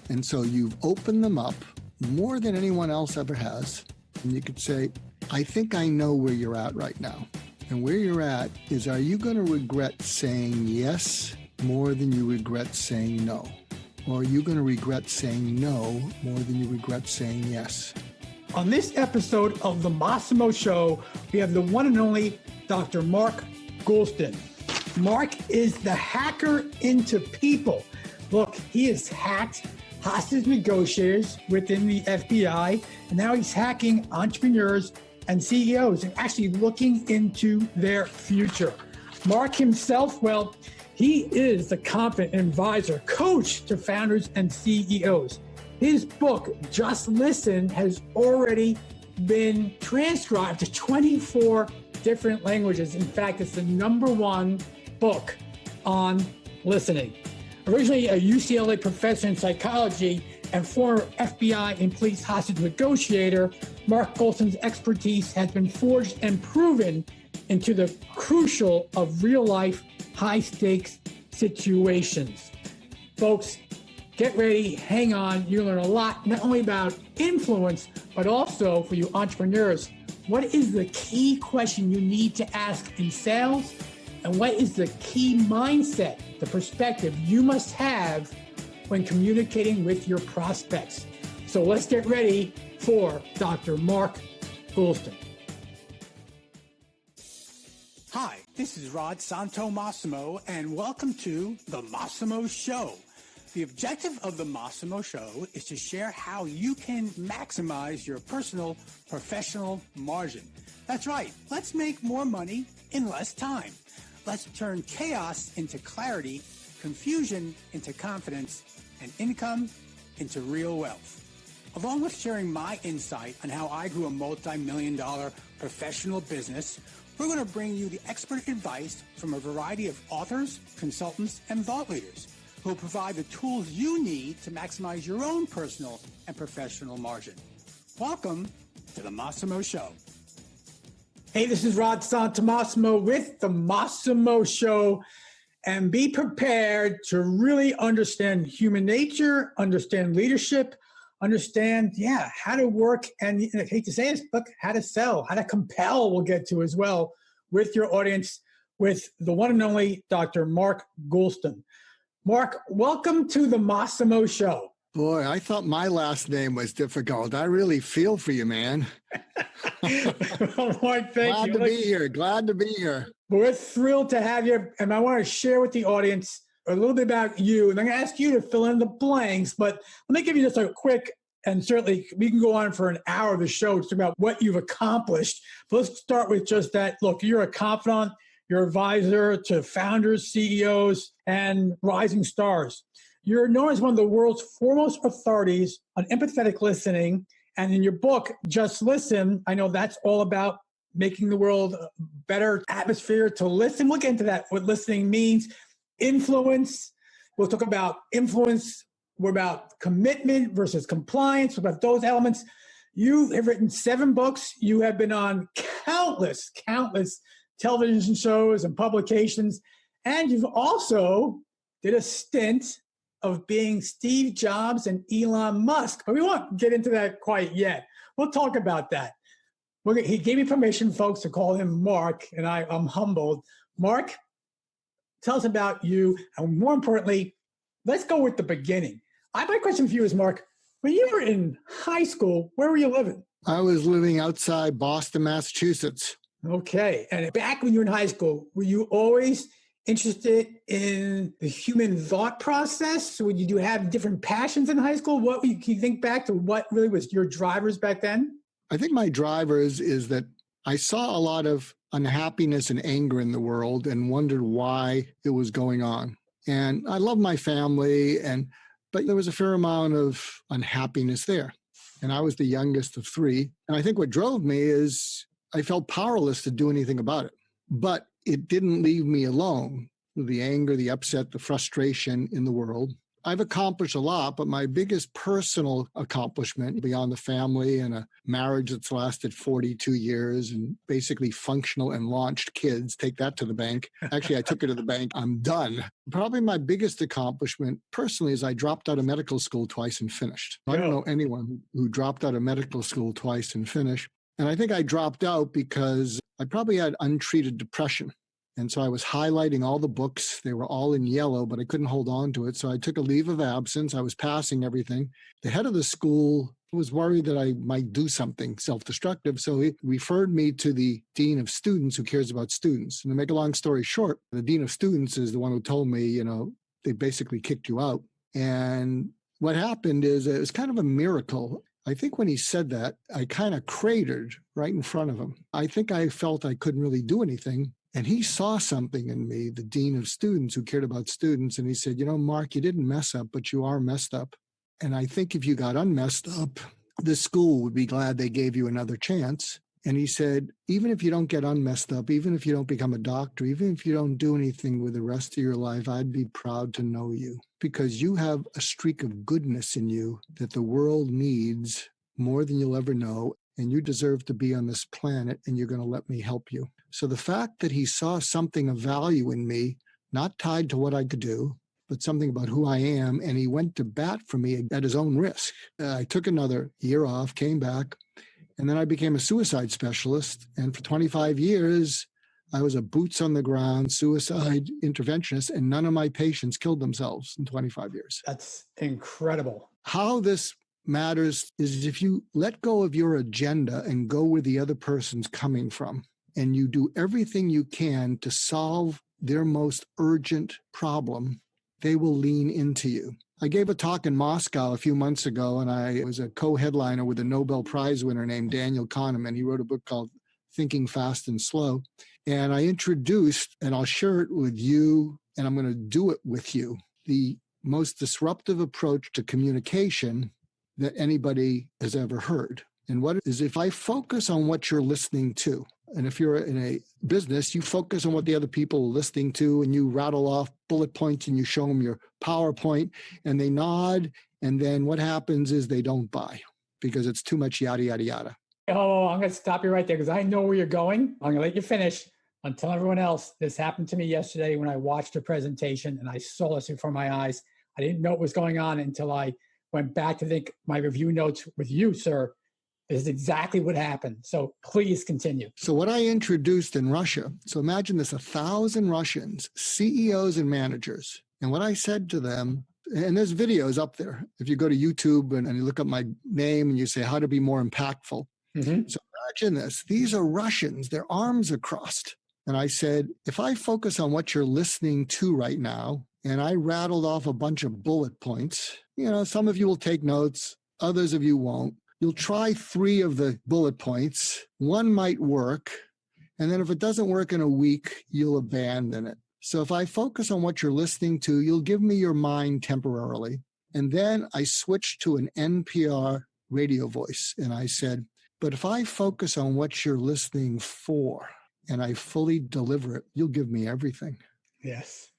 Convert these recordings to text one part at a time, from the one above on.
And so you've opened them up more than anyone else ever has. And you could say, I think I know where you're at right now. And where you're at is, are you going to regret saying yes more than you regret saying no? Or are you going to regret saying no more than you regret saying yes? On this episode of the Massimo Show, we have the one and only Dr. Mark Goulston. Mark is the hacker into people. Look, he has hacked hostage negotiators within the FBI, and now he's hacking entrepreneurs and CEOs and actually looking into their future. Mark himself, well, he is the confident advisor, coach to founders and CEOs. His book, Just Listen, has already been transcribed to 24 different languages. In fact, it's the #1 book on listening. Originally a UCLA professor in psychology and former FBI and police hostage negotiator, Mark Goulston's expertise has been forged and proven into the crucial of real-life, high-stakes situations. Folks, get ready, hang on. You'll learn a lot, not only about influence, but also for you entrepreneurs. What is the key question you need to ask in sales? And what is the key mindset, the perspective you must have when communicating with your prospects? So let's get ready for Dr. Mark Goulston. Hi, this is Rod Santomassimo, and welcome to the Massimo Show. The objective of the Massimo Show is to share how you can maximize your personal, professional margin. That's right. Let's make more money in less time. Let's turn chaos into clarity, confusion into confidence, and income into real wealth. Along with sharing my insight on how I grew a multi-million-dollar professional business, we're going to bring you the expert advice from a variety of authors, consultants, and thought leaders who will provide the tools you need to maximize your own personal and professional margin. Welcome to the Massimo Show. Hey, this is Rod Santomassimo with the Massimo Show, and be prepared to really understand human nature, understand leadership, understand, how to work, and I hate to say this, but how to sell, how to compel, we'll get to as well with your audience, with the one and only Dr. Mark Goulston. Mark, welcome to the Massimo Show. Boy, I thought my last name was difficult. I really feel for you, man. Mark, thank you. Glad to be here. We're thrilled to have you. And I want to share with the audience a little bit about you. And I'm going to ask you to fill in the blanks. But let me give you just a quick, and certainly we can go on for an hour of the show to talk about what you've accomplished. But let's start with just that. Look, you're a confidant, you're an advisor to founders, CEOs, and rising stars. You're known as one of the world's foremost authorities on empathetic listening. And in your book, Just Listen, I know that's all about making the world a better atmosphere to listen. We'll get into that, what listening means. Influence. We'll talk about influence. We're about commitment versus compliance. We're about those elements. You have written 7 books. You have been on countless television shows and publications. And you've also did a stint of being Steve Jobs and Elon Musk. But we won't get into that quite yet. We'll talk about that. He gave me permission, folks, to call him Mark, and I'm humbled. Mark, tell us about you. And more importantly, let's go with the beginning. My question for you is, Mark, when you were in high school, where were you living? I was living outside Boston, Massachusetts. Okay. And back when you were in high school, were you always interested in the human thought process? Would you have different passions in high school? Can you think back to what really was your drivers back then? I think my drivers is that I saw a lot of unhappiness and anger in the world and wondered why it was going on. And I love my family, but there was a fair amount of unhappiness there. And I was the youngest of 3. And I think what drove me is I felt powerless to do anything about it. But it didn't leave me alone with the anger, the upset, the frustration in the world. I've accomplished a lot, but my biggest personal accomplishment beyond the family and a marriage that's lasted 42 years and basically functional and launched kids, take that to the bank. Actually, I took it to the bank. I'm done. Probably my biggest accomplishment personally is I dropped out of medical school twice and finished. I don't know anyone who dropped out of medical school twice and finished. And I think I dropped out because I probably had untreated depression. And so I was highlighting all the books. They were all in yellow, but I couldn't hold on to it. So I took a leave of absence. I was passing everything. The head of the school was worried that I might do something self-destructive. So he referred me to the dean of students who cares about students. And to make a long story short, the dean of students is the one who told me, they basically kicked you out. And what happened is it was kind of a miracle. I think when he said that, I kind of cratered right in front of him. I think I felt I couldn't really do anything. And he saw something in me, the dean of students who cared about students. And he said, Mark, you didn't mess up, but you are messed up. And I think if you got unmessed up, the school would be glad they gave you another chance. And he said, even if you don't get unmessed up, even if you don't become a doctor, even if you don't do anything with the rest of your life, I'd be proud to know you because you have a streak of goodness in you that the world needs more than you'll ever know. And you deserve to be on this planet, and you're going to let me help you. So the fact that he saw something of value in me, not tied to what I could do, but something about who I am, and he went to bat for me at his own risk. I took another year off, came back, and then I became a suicide specialist. And for 25 years, I was a boots on the ground suicide interventionist, and none of my patients killed themselves in 25 years. That's incredible. How this matters is if you let go of your agenda and go where the other person's coming from, and you do everything you can to solve their most urgent problem, they will lean into you. I gave a talk in Moscow a few months ago, and I was a co-headliner with a Nobel Prize winner named Daniel Kahneman. He wrote a book called Thinking Fast and Slow. And I introduced, and I'll share it with you, and I'm going to do it with you, the most disruptive approach to communication that anybody has ever heard. And what is if I focus on what you're listening to, and if you're in a business, you focus on what the other people are listening to, and you rattle off bullet points and you show them your PowerPoint and they nod. And then what happens is they don't buy because it's too much yada, yada, yada. Oh, I'm going to stop you right there because I know where you're going. I'm going to let you finish. I'm telling everyone else, this happened to me yesterday when I watched a presentation and I saw this before my eyes. I didn't know what was going on until I went back to think my review notes with you, sir. This is exactly what happened. So please continue. So what I introduced in Russia, so imagine this, 1,000 Russians, CEOs and managers. And what I said to them, and there's videos up there. If you go to YouTube and you look up my name and you say how to be more impactful. Mm-hmm. So imagine this, these are Russians, their arms are crossed. And I said, if I focus on what you're listening to right now, and I rattled off a bunch of bullet points, some of you will take notes, others of you won't. You'll try 3 of the bullet points. 1 might work. And then if it doesn't work in a week, you'll abandon it. So if I focus on what you're listening to, you'll give me your mind temporarily. And then I switched to an NPR radio voice. And I said, but if I focus on what you're listening for and I fully deliver it, you'll give me everything. Yes.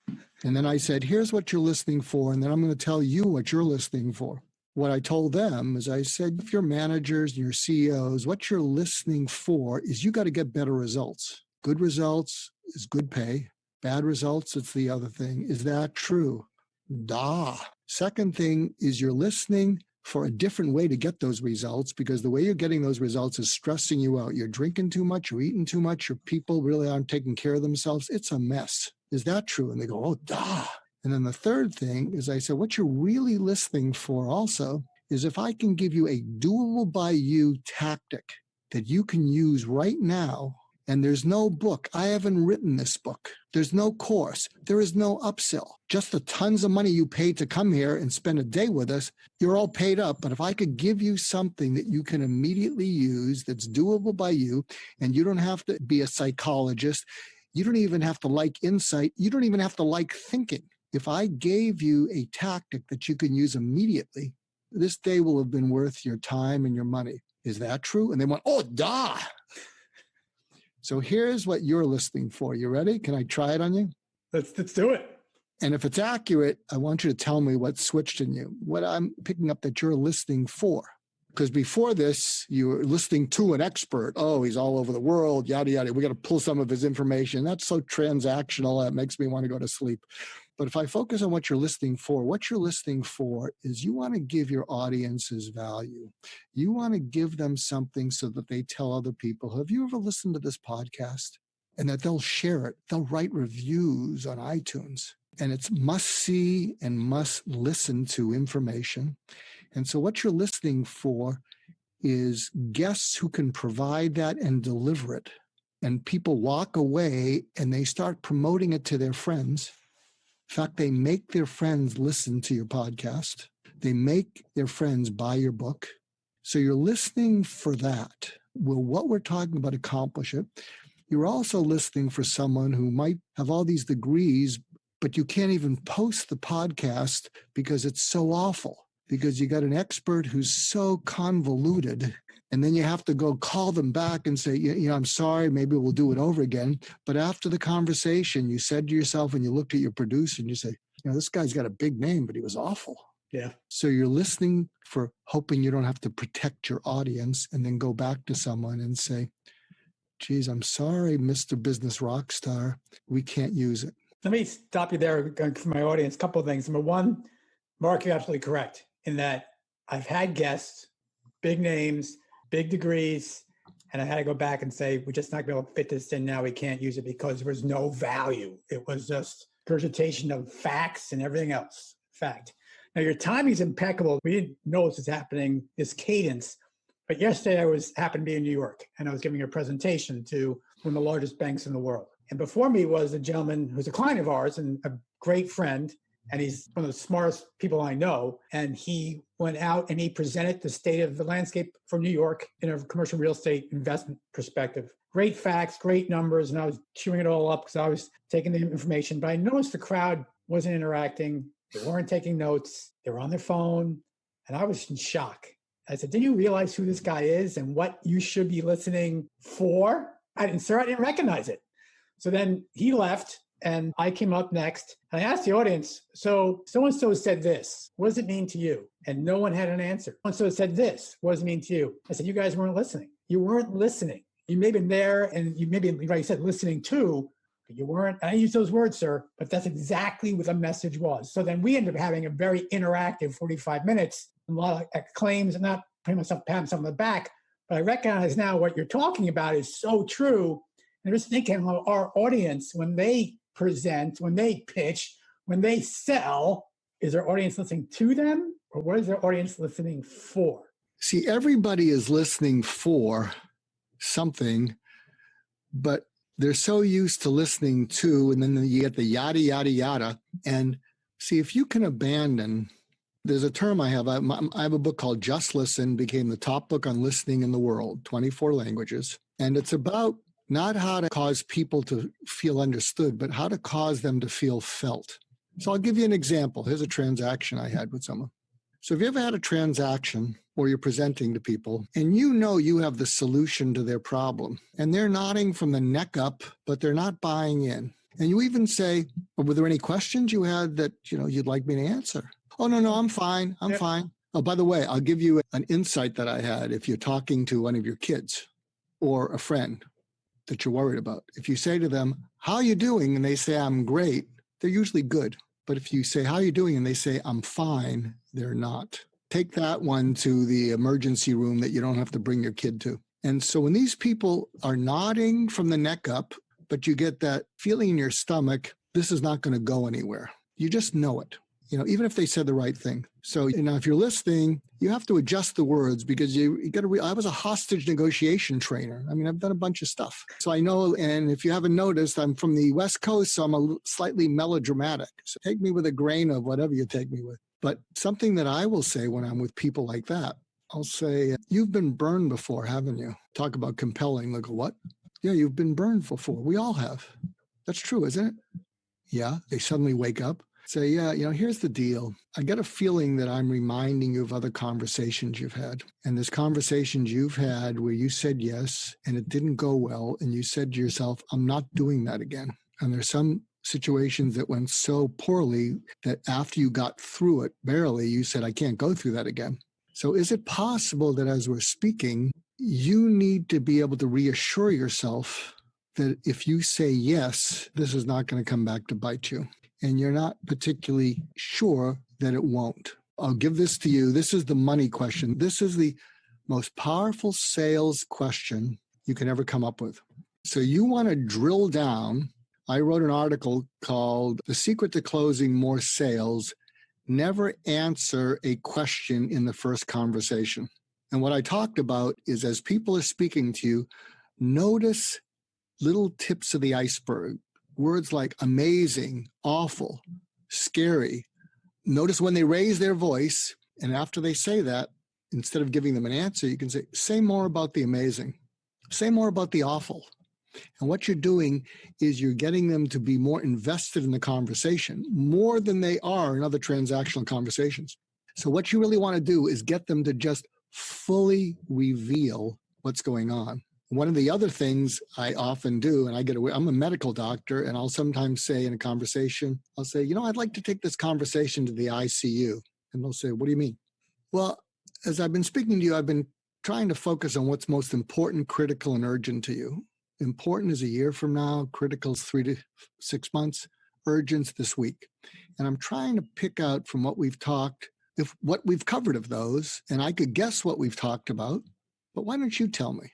And then I said, here's what you're listening for. And then I'm going to tell you what you're listening for. What I told them is I said, if your managers and your CEOs, what you're listening for is you got to get better results. Good results is good pay. Bad results, it's the other thing. Is that true? Da. Second thing is you're listening for a different way to get those results because the way you're getting those results is stressing you out. You're drinking too much, you're eating too much, your people really aren't taking care of themselves. It's a mess. Is that true? And they go, oh, da. And then the third thing is I said, what you're really listening for also is if I can give you a doable by you tactic that you can use right now, and there's no book. I haven't written this book. There's no course. There is no upsell. Just the tons of money you paid to come here and spend a day with us, you're all paid up. But if I could give you something that you can immediately use that's doable by you, and you don't have to be a psychologist, you don't even have to like insight, you don't even have to like thinking. If I gave you a tactic that you can use immediately, this day will have been worth your time and your money. Is that true? And they went, oh, da. So here's what you're listening for. You ready? Can I try it on you? Let's do it. And if it's accurate, I want you to tell me what switched in you, what I'm picking up that you're listening for. Because before this, you were listening to an expert. Oh, he's all over the world, yada, yada. We got to pull some of his information. That's so transactional. That makes me want to go to sleep. But if I focus on what you're listening for is you want to give your audiences value. You want to give them something so that they tell other people, have you ever listened to this podcast? And that they'll share it. They'll write reviews on iTunes. And it's must see and must listen to information. And so what you're listening for is guests who can provide that and deliver it. And people walk away and they start promoting it to their friends. In fact, they make their friends listen to your podcast. They make their friends buy your book. So you're listening for that. Will what we're talking about accomplish it? You're also listening for someone who might have all these degrees, but you can't even post the podcast because it's so awful, because you got an expert who's so convoluted. And then you have to go call them back and say, I'm sorry, maybe we'll do it over again. But after the conversation, you said to yourself, and you looked at your producer and you say, this guy's got a big name, but he was awful. Yeah. So you're listening for hoping you don't have to protect your audience and then go back to someone and say, geez, I'm sorry, Mr. Business Rockstar, we can't use it. Let me stop you there for my audience. A couple of things. Number one, Mark, you're absolutely correct in that I've had guests, big names, big degrees, and I had to go back and say, we're just not going to be able to fit this in now. We can't use it because there was no value. It was just regurgitation of facts and everything else. Fact. Now, your timing is impeccable. We didn't know this was happening, this cadence. But yesterday I happened to be in New York and I was giving a presentation to one of the largest banks in the world. And before me was a gentleman who's a client of ours and a great friend. And he's one of the smartest people I know. And he went out and he presented the state of the landscape for New York in a commercial real estate investment perspective. Great facts, great numbers. And I was chewing it all up because I was taking the information. But I noticed the crowd wasn't interacting. They weren't taking notes. They were on their phone. And I was in shock. I said, did you realize who this guy is and what you should be listening for? Sir, I didn't recognize it. So then he left and I came up next and I asked the audience, so so-and-so said this, what does it mean to you? And no one had an answer. So-and-so said this, what does it mean to you? I said, you guys weren't listening. You weren't listening. You may have been there and you maybe, like you said, listening to, but you weren't. I use those words, sir, but that's exactly what the message was. So then we ended up having a very interactive 45 minutes, a lot of claims and not putting myself, patting myself on the back, but I recognize now what you're talking about is so true. And I'm just thinking how our audience, when they present, when they pitch, when they sell, is their audience listening to them or what is their audience listening for? See, everybody is listening for something, but they're so used to listening to, and then you get the yada, yada, yada. And see, if you can abandon, there's a term I have. I have a book called Just Listen, became the top book on listening in the world, 24 languages. And it's about not how to cause people to feel understood, but how to cause them to feel felt. So I'll give you an example. Here's a transaction I had with someone. So have you ever had a transaction where you're presenting to people and you know you have the solution to their problem and they're nodding from the neck up, but they're not buying in. And you even say, well, were there any questions you had that, you'd like me to answer? Oh, no, I'm fine. I'm fine. Oh, by the way, I'll give you an insight that I had if you're talking to one of your kids or a friend that you're worried about. If you say to them, how are you doing? And they say, I'm great. They're usually good. But if you say, how are you doing? And they say, I'm fine, they're not. Take that one to the emergency room that you don't have to bring your kid to. And so when these people are nodding from the neck up, but you get that feeling in your stomach, this is not going to go anywhere. You just know it, even if they said the right thing. So, if you're listening, you have to adjust the words because you got to, I was a hostage negotiation trainer. I mean, I've done a bunch of stuff. So I know, and if you haven't noticed, I'm from the West Coast, so I'm slightly melodramatic. So take me with a grain of whatever you take me with. But something that I will say when I'm with people like that, I'll say, you've been burned before, haven't you? Talk about compelling. Look, what? Yeah, you've been burned before. We all have. That's true, isn't it? Yeah. They suddenly wake up. Say, yeah, here's the deal. I get a feeling that I'm reminding you of other conversations you've had. And there's conversations you've had where you said yes and it didn't go well. And you said to yourself, I'm not doing that again. And there's some situations that went so poorly that after you got through it, barely, you said, I can't go through that again. So is it possible that as we're speaking, you need to be able to reassure yourself that if you say yes, this is not going to come back to bite you, and you're not particularly sure that it won't? I'll give this to you. This is the money question. This is the most powerful sales question you can ever come up with. So you want to drill down. I wrote an article called The Secret to Closing More Sales: Never Answer a Question in the First Conversation. And what I talked about is, as people are speaking to you, notice little tips of the iceberg. Words like amazing, awful, scary. Notice when they raise their voice, and after they say that, instead of giving them an answer, you can say more about the amazing, say more about the awful. And what you're doing is you're getting them to be more invested in the conversation, more than they are in other transactional conversations. So what you really want to do is get them to just fully reveal what's going on. One of the other things I often do, and I get away, I'm a medical doctor, and I'll sometimes say in a conversation, I'll say, I'd like to take this conversation to the ICU. And they'll say, what do you mean? Well, as I've been speaking to you, I've been trying to focus on what's most important, critical, and urgent to you. Important is a year from now, critical is 3 to 6 months, urgent's this week. And I'm trying to pick out from what we've talked, if what we've covered of those, and I could guess what we've talked about, but why don't you tell me?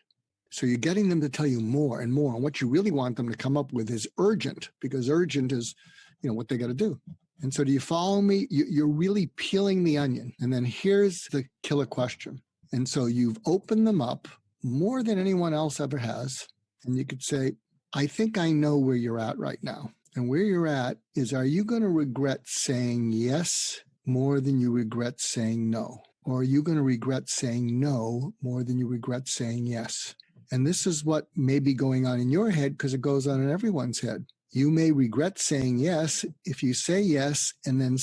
So you're getting them to tell you more and more. And what you really want them to come up with is urgent, because urgent is, what they got to do. And so do you follow me? You're really peeling the onion. And then here's the killer question. And so you've opened them up more than anyone else ever has. And you could say, I think I know where you're at right now. And where you're at is, are you going to regret saying yes more than you regret saying no? Or are you going to regret saying no more than you regret saying yes? And this is what may be going on in your head, because it goes on in everyone's head. You may regret saying yes if you say yes, and then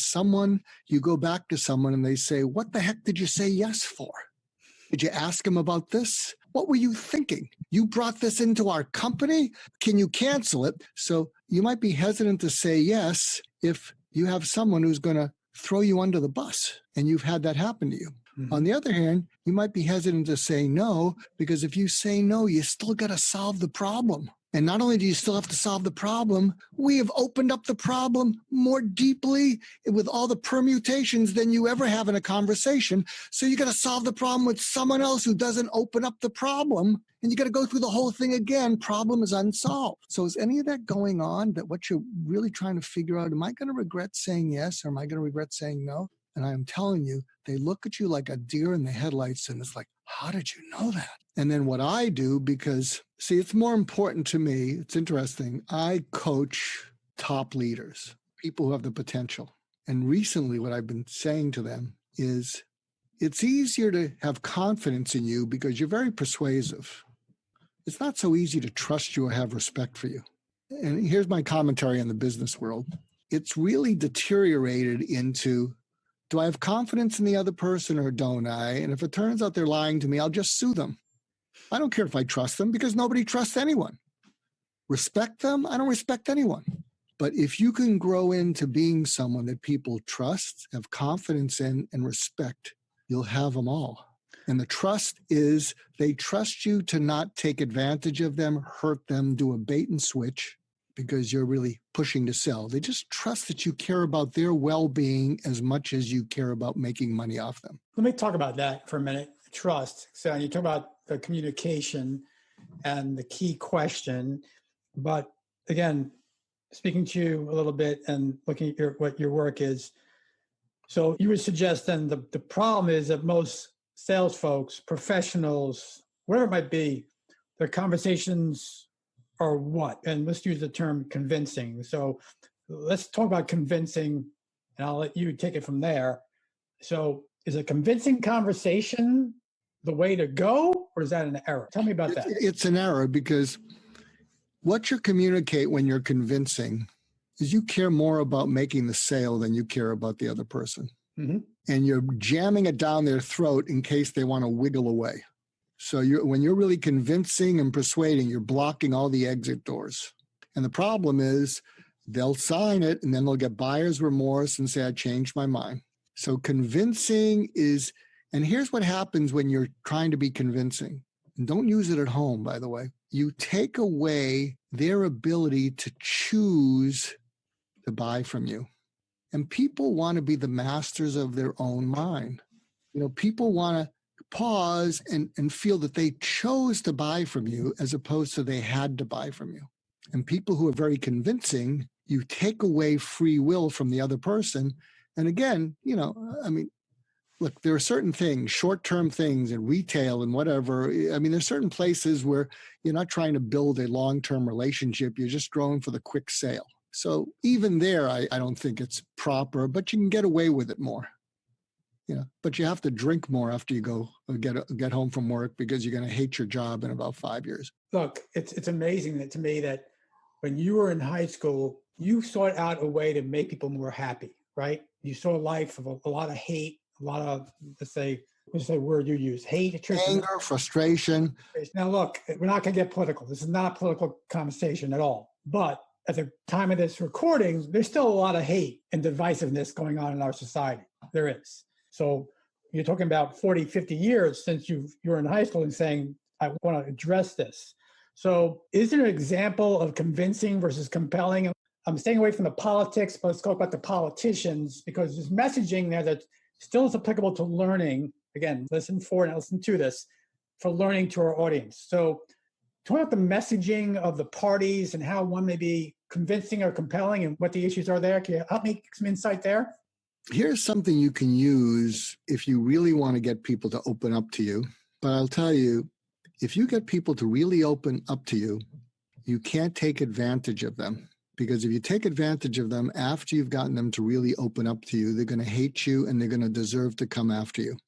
you go back to someone and they say, what the heck did you say yes for? Did you ask him about this? What were you thinking? You brought this into our company? Can you cancel it? So you might be hesitant to say yes if you have someone who's going to throw you under the bus, and you've had that happen to you. Mm-hmm. On the other hand, you might be hesitant to say no, because if you say no, you still got to solve the problem. And not only do you still have to solve the problem, we have opened up the problem more deeply with all the permutations than you ever have in a conversation. So you got to solve the problem with someone else who doesn't open up the problem. And you got to go through the whole thing again. Problem is unsolved. So is any of that going on, that what you're really trying to figure out, am I going to regret saying yes, or am I going to regret saying no? And I am telling you, they look at you like a deer in the headlights, and it's like, how did you know that? And then what I do, because, see, it's more important to me, it's interesting, I coach top leaders, people who have the potential. And recently what I've been saying to them is, it's easier to have confidence in you because you're very persuasive. It's not so easy to trust you or have respect for you. And here's my commentary on the business world. It's really deteriorated into, do I have confidence in the other person or don't I? And if it turns out they're lying to me, I'll just sue them. I don't care if I trust them, because nobody trusts anyone. Respect them? I don't respect anyone. But if you can grow into being someone that people trust, have confidence in, and respect, you'll have them all. And the trust is, they trust you to not take advantage of them, hurt them, do a bait and switch, because you're really pushing to sell. They just trust that you care about their well-being as much as you care about making money off them. Let me talk about that for a minute. Trust. So you talk about the communication and the key question, but again, speaking to you a little bit and looking at what your work is. So you would suggest then the problem is that most sales folks, professionals, whatever it might be, their conversations are what? And let's use the term convincing. So let's talk about convincing, and I'll let you take it from there. So is a convincing conversation the way to go, or is that an error? Tell me about that. It's an error, because what you communicate when you're convincing is you care more about making the sale than you care about the other person. Mm-hmm. And you're jamming it down their throat in case they want to wiggle away. So when you're really convincing and persuading, you're blocking all the exit doors. And the problem is They'll sign it and then they'll get buyer's remorse and say, I changed my mind. So convincing is, and here's what happens when you're trying to be convincing. And don't use it at home, by the way. You take away their ability to choose to buy from you. And people want to be the masters of their own mind. People want to pause and feel that they chose to buy from you as opposed to they had to buy from you. And people who are very convincing, you take away free will from the other person. And again, look, there are certain things, short-term things in retail and whatever. There's certain places where you're not trying to build a long-term relationship. You're just going for the quick sale. So even there, I don't think it's proper, but you can get away with it more. But you have to drink more after you go get home from work because you're going to hate your job in about 5 years. Look, it's amazing to me that when you were in high school, you sought out a way to make people more happy, right? You saw a life of a lot of hate, a lot of, let's say word you use, hate, attrition. Anger, frustration. Now, look, we're not going to get political. This is not a political conversation at all. But at the time of this recording, there's still a lot of hate and divisiveness going on in our society. There is. So you're talking about 40, 50 years since you're in high school and saying, I want to address this. So is there an example of convincing versus compelling? I'm staying away from the politics, but let's talk about the politicians because there's messaging there that still is applicable to learning. Again, listen for and listen to this for learning to our audience. So talk about the messaging of the parties and how one may be convincing or compelling and what the issues are there. Can you help me some insight there? Here's something you can use if you really want to get people to open up to you. But I'll tell you, if you get people to really open up to you, you can't take advantage of them. Because if you take advantage of them after you've gotten them to really open up to you, they're going to hate you and they're going to deserve to come after you.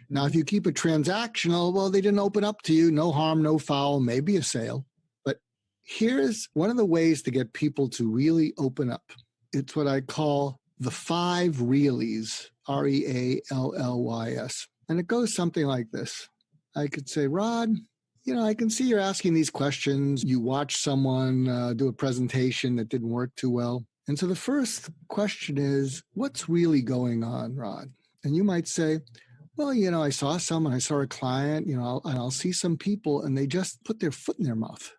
Now, if you keep it transactional, well, they didn't open up to you, no harm, no foul, maybe a sale. But here's one of the ways to get people to really open up. It's what I call the 5 reallys, REALLYS. And it goes something like this. I could say, Rod, I can see you're asking these questions. You watched someone do a presentation that didn't work too well. And so the first question is, what's really going on, Rod? And you might say, well, I saw someone, I saw a client, and I'll see some people and they just put their foot in their mouth.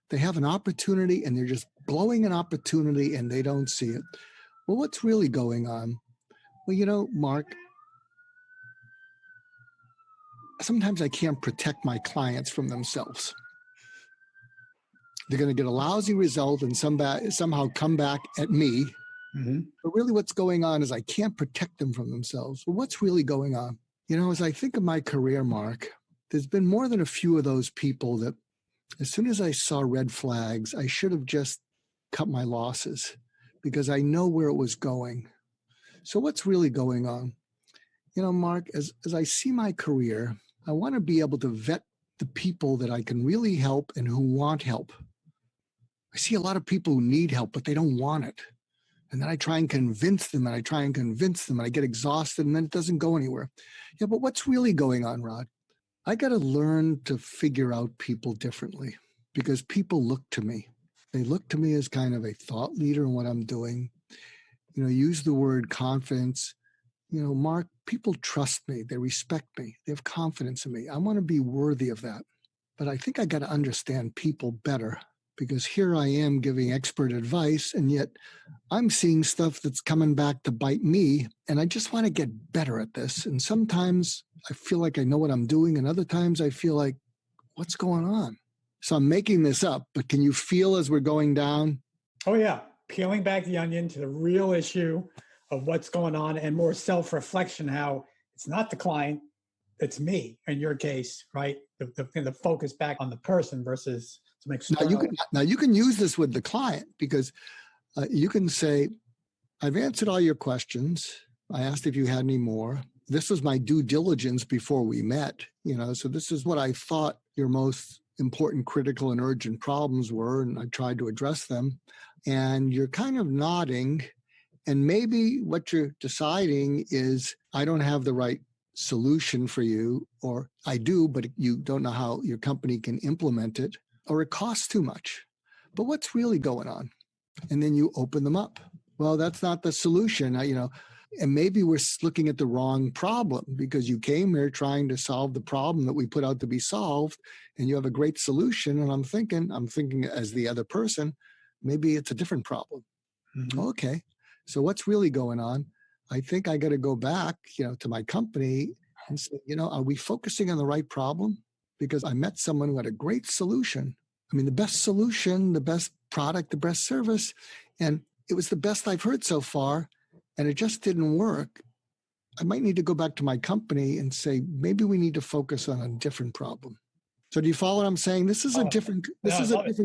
They have an opportunity and they're just blowing an opportunity and they don't see it. Well, what's really going on? Well, Mark, sometimes I can't protect my clients from themselves. They're going to get a lousy result and somehow come back at me. Mm-hmm. But really what's going on is I can't protect them from themselves. Well, what's really going on? As I think of my career, Mark, there's been more than a few of those people that as soon as I saw red flags, I should have just cut my losses because I know where it was going. So what's really going on? Mark, as I see my career, I want to be able to vet the people that I can really help and who want help. I see a lot of people who need help, but they don't want it. And then I try and convince them and I get exhausted and then it doesn't go anywhere. Yeah, but what's really going on, Rod? I got to learn to figure out people differently because people look to me. They look to me as kind of a thought leader in what I'm doing. Use the word confidence. Mark, people trust me. They respect me. They have confidence in me. I want to be worthy of that. But I think I got to understand people better because here I am giving expert advice, and yet I'm seeing stuff that's coming back to bite me, and I just want to get better at this. And sometimes I feel like I know what I'm doing, and other times I feel like, what's going on? So I'm making this up, but can you feel as we're going down? Oh, yeah. Peeling back the onion to the real issue of what's going on and more self-reflection, how it's not the client, it's me in your case, right? The focus back on the person versus some external. Now you can use this with the client because you can say, I've answered all your questions. I asked if you had any more. This was my due diligence before we met, so this is what I thought your most important, critical, and urgent problems were, and I tried to address them. And you're kind of nodding, and maybe what you're deciding is, I don't have the right solution for you, or I do, but you don't know how your company can implement it, or it costs too much. But what's really going on? and then you open them up. Well, that's not the solution, and maybe we're looking at the wrong problem because you came here trying to solve the problem that we put out to be solved, and you have a great solution. And I'm thinking as the other person, maybe it's a different problem. Mm-hmm. Okay. So what's really going on? I think I got to go back, to my company and say, are we focusing on the right problem? Because I met someone who had a great solution. I mean, the best solution, the best product, the best service. And it was the best I've heard so far. And it just didn't work. I might need to go back to my company and say, maybe we need to focus on a different problem. So do you follow what I'm saying? This is a different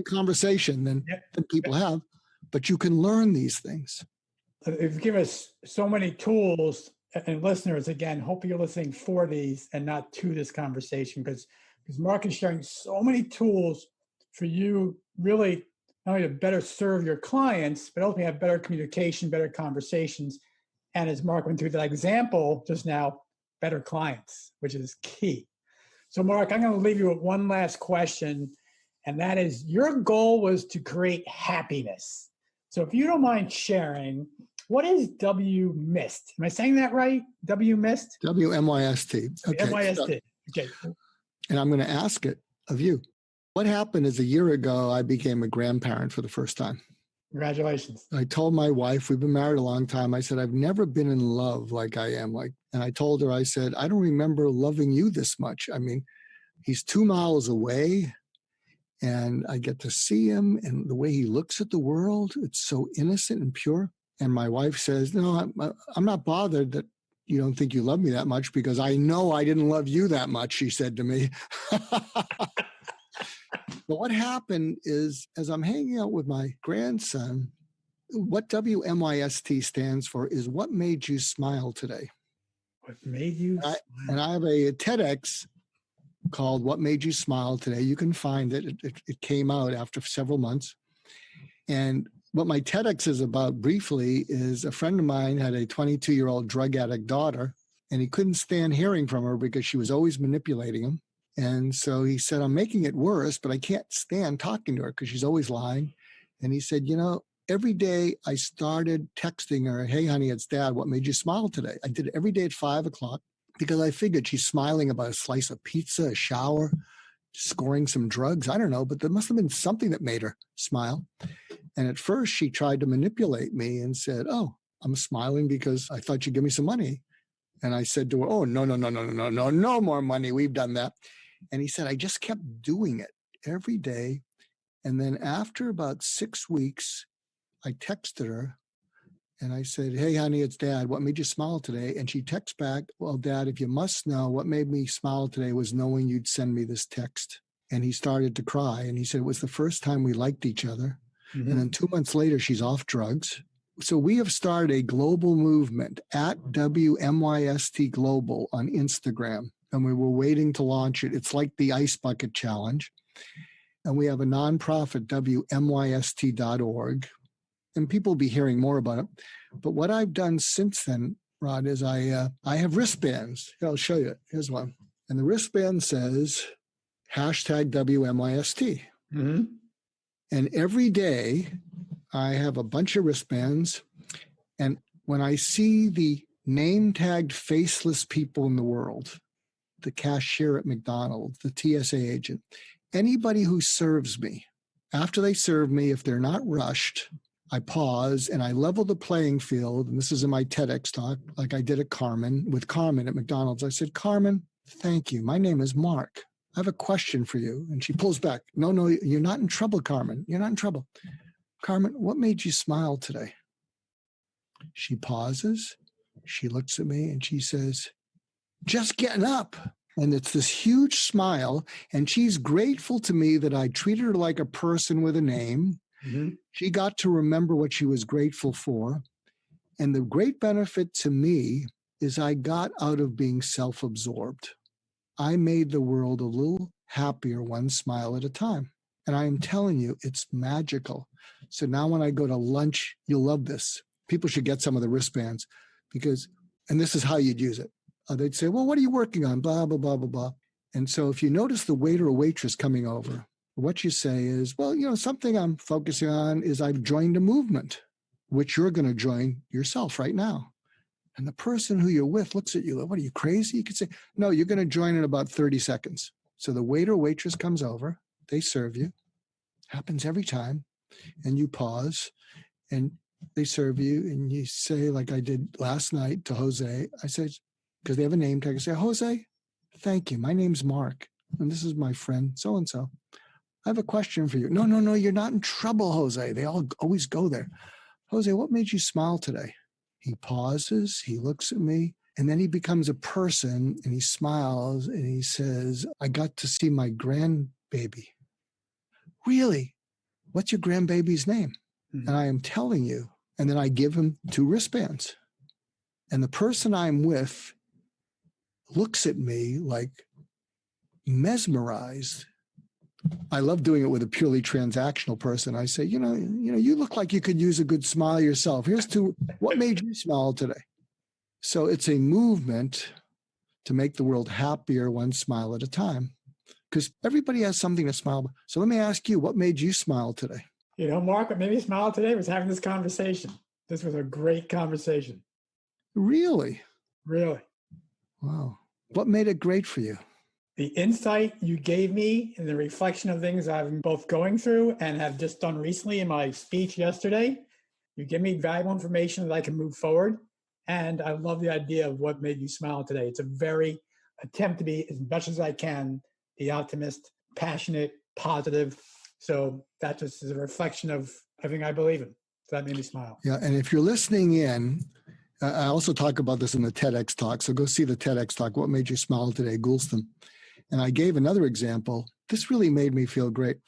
conversation than people have, but you can learn these things. You've given us so many tools, and listeners, again, hope you're listening for these and not to this conversation, because Mark is sharing so many tools for you really not only to better serve your clients, but ultimately have better communication, better conversations. And as Mark went through that example just now, better clients, which is key. So Mark, I'm going to leave you with one last question, and that is, your goal was to create happiness. So if you don't mind sharing, what is WMYST? Am I saying that right? WMYST? WMYST. Okay. MYST. Okay. And I'm going to ask it of you. What happened is a year ago, I became a grandparent for the first time. Congratulations. I told my wife, we've been married a long time. I said, I've never been in love like I am. And I told her, I said, I don't remember loving you this much. I mean, he's 2 miles away and I get to see him, and the way he looks at the world, it's so innocent and pure. And my wife says, no, I'm not bothered that you don't think you love me that much, because I know I didn't love you that much, she said to me. But what happened is, as I'm hanging out with my grandson, what WMYST stands for is what made you smile today. What made you smile? And I have a TEDx called What Made You Smile Today. You can find it. It came out after several months. And what my TEDx is about briefly is, a friend of mine had a 22-year-old drug addict daughter, and he couldn't stand hearing from her because she was always manipulating him. And so he said, I'm making it worse, but I can't stand talking to her because she's always lying. And he said, every day I started texting her, hey, honey, it's Dad. What made you smile today? I did it every day at 5:00 because I figured she's smiling about a slice of pizza, a shower, scoring some drugs. I don't know, but there must have been something that made her smile. And at first she tried to manipulate me and said, oh, I'm smiling because I thought you'd give me some money. And I said to her, oh, no more money. We've done that. And he said, I just kept doing it every day. And then after about 6 weeks, I texted her and I said, hey, honey, it's Dad. What made you smile today? And she texts back, well, Dad, if you must know, what made me smile today was knowing you'd send me this text. And he started to cry. And he said, it was the first time we liked each other. Mm-hmm. And then 2 months later, she's off drugs. So we have started a global movement at WMYST Global on Instagram. And we were waiting to launch it. It's like the Ice Bucket Challenge. And we have a nonprofit, WMYST.org. And people will be hearing more about it. But what I've done since then, Rod, is I have wristbands. Here, I'll show you. Here's one. And the wristband says #WMYST. Mm-hmm. And every day I have a bunch of wristbands. And when I see the name-tagged faceless people in the world, the cashier at McDonald's, the TSA agent, anybody who serves me, after they serve me, if they're not rushed, I pause and I level the playing field. And this is in my TEDx talk, like I did with Carmen at McDonald's. I said, Carmen, thank you. My name is Mark. I have a question for you. And she pulls back. No, you're not in trouble, Carmen. You're not in trouble. Carmen, what made you smile today? She pauses. She looks at me and she says, just getting up. And it's this huge smile. And she's grateful to me that I treated her like a person with a name. Mm-hmm. She got to remember what she was grateful for. And the great benefit to me is I got out of being self-absorbed. I made the world a little happier, one smile at a time. And I am telling you, it's magical. So now when I go to lunch, you'll love this. People should get some of the wristbands because, and this is how you'd use it. They'd say, well, what are you working on? Blah, blah, blah, blah, blah. And so if you notice the waiter or waitress coming over, What you say is, well, something I'm focusing on is I've joined a movement, which you're going to join yourself right now. And the person who you're with looks at you like, what are you, crazy? You could say, no, you're going to join in about 30 seconds. So the waiter or waitress comes over, they serve you, happens every time, and you pause and they serve you and you say, like I did last night to Jose, I said, because they have a name tag, I say, Jose, thank you. My name's Mark, and this is my friend, so-and-so. I have a question for you. No, you're not in trouble, Jose. They all always go there. Jose, what made you smile today? He pauses, he looks at me, and then he becomes a person and he smiles and he says, I got to see my grandbaby. Really? What's your grandbaby's name? Mm-hmm. And I am telling you. And then I give him 2 wristbands. And the person I'm with looks at me like mesmerized. I love doing it with a purely transactional person. I say, you look like you could use a good smile yourself. Here's 2. What made you smile today? So it's a movement to make the world happier, one smile at a time, because everybody has something to smile about. So let me ask you, what made you smile today? Mark, what made me smile today was having this conversation. This was a great conversation. Really? Really. Wow. What made it great for you? The insight you gave me and the reflection of things I've been both going through and have just done recently in my speech yesterday. You give me valuable information that I can move forward. And I love the idea of what made you smile today. It's a very attempt to be as much as I can, the optimist, passionate, positive. So that just is a reflection of everything I believe in. So that made me smile. Yeah. And if you're listening in, I also talk about this in the TEDx talk. So go see the TEDx talk. What made you smile today, Goulston? And I gave another example. This really made me feel great.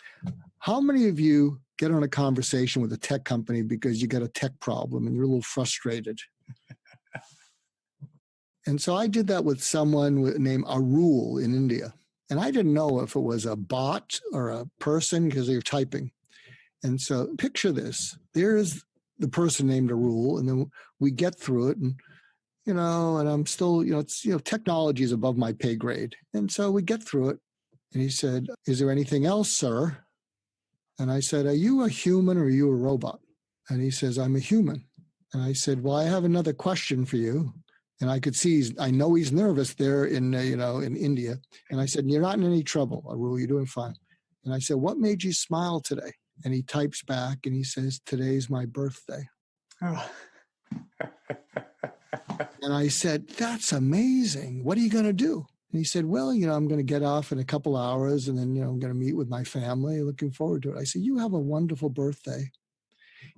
How many of you get on a conversation with a tech company because you got a tech problem and you're a little frustrated? And so I did that with someone named Arul in India. And I didn't know if it was a bot or a person because they're typing. And so picture this. There's the person named Arul, and then we get through it. And and I'm still, technology is above my pay grade. And so we get through it. And he said, is there anything else, sir? And I said, are you a human or are you a robot? And he says, I'm a human. And I said, well, I have another question for you. And I could see, I know he's nervous there in India. And I said, you're not in any trouble, Arul, you're doing fine. And I said, what made you smile today? And he types back and he says, today's my birthday. Oh. And I said, that's amazing. What are you going to do? And he said, well, I'm going to get off in a couple hours and then, I'm going to meet with my family. Looking forward to it. I said, you have a wonderful birthday.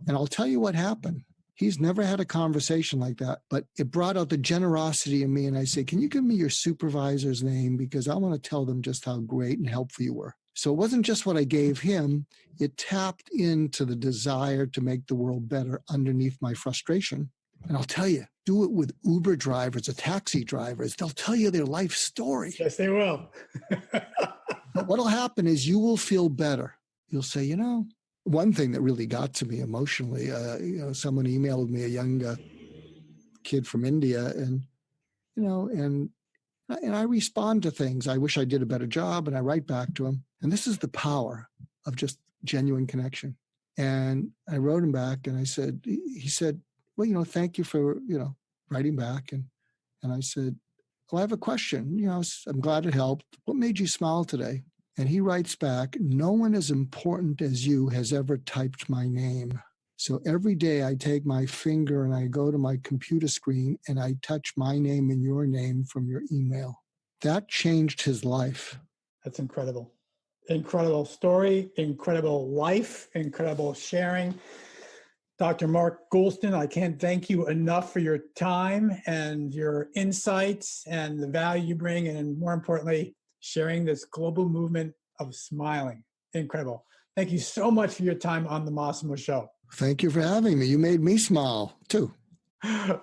And I'll tell you what happened. He's never had a conversation like that, but it brought out the generosity in me. And I said, can you give me your supervisor's name? Because I want to tell them just how great and helpful you were. So it wasn't just what I gave him. It tapped into the desire to make the world better underneath my frustration. And I'll tell you, do it with Uber drivers or taxi drivers. They'll tell you their life story. Yes, they will. But what'll happen is you will feel better. You'll say, one thing that really got to me emotionally, someone emailed me, a young kid from India, and I respond to things. I wish I did a better job, and I write back to him. And this is the power of just genuine connection. And I wrote him back, and he said, well, thank you for, writing back. And I said, well, I have a question. I'm glad it helped. What made you smile today? And he writes back, no one as important as you has ever typed my name. So every day I take my finger and I go to my computer screen and I touch my name and your name from your email. That changed his life. That's incredible. Incredible story, incredible life, incredible sharing. Dr. Mark Goulston, I can't thank you enough for your time and your insights and the value you bring, and more importantly, sharing this global movement of smiling. Incredible. Thank you so much for your time on the Massimo Show. Thank you for having me. You made me smile too.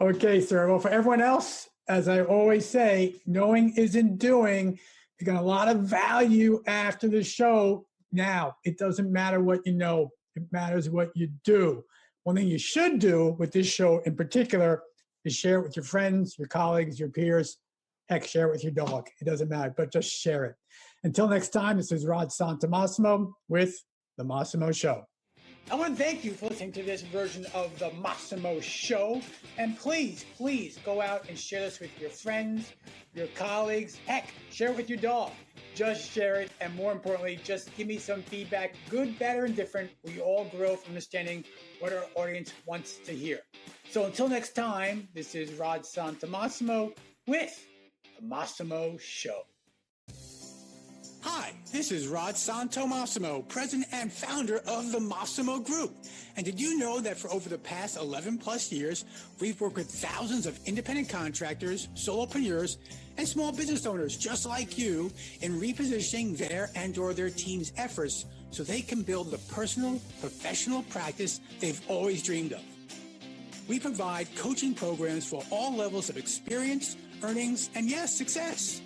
Okay, sir. Well, for everyone else, as I always say, knowing isn't doing. You got a lot of value after the show. Now, it doesn't matter what you know. It matters what you do. One thing you should do with this show in particular is share it with your friends, your colleagues, your peers. Heck, share it with your dog. It doesn't matter, but just share it. Until next time, this is Rod Santomassimo with The Massimo Show. I want to thank you for listening to this version of The Massimo Show. And please, please go out and share this with your friends, your colleagues. Heck, share it with your dog. Just share it. And more importantly, just give me some feedback, good, bad, or indifferent. We all grow from understanding what our audience wants to hear. So until next time, this is Rod Santomassimo with The Massimo Show. Hi, this is Rod Santomassimo, president and founder of the Massimo Group. And did you know that for over the past 11 plus years, we've worked with thousands of independent contractors, solopreneurs, and small business owners just like you in repositioning their and/or their team's efforts so they can build the personal, professional practice they've always dreamed of. We provide coaching programs for all levels of experience, earnings, and yes, success.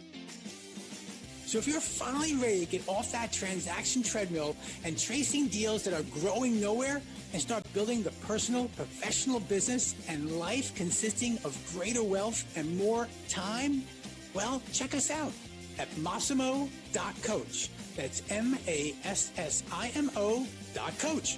So if you're finally ready to get off that transaction treadmill and chasing deals that are growing nowhere and start building the personal, professional business and life consisting of greater wealth and more time, well, check us out at Massimo.coach. That's Massimo.coach.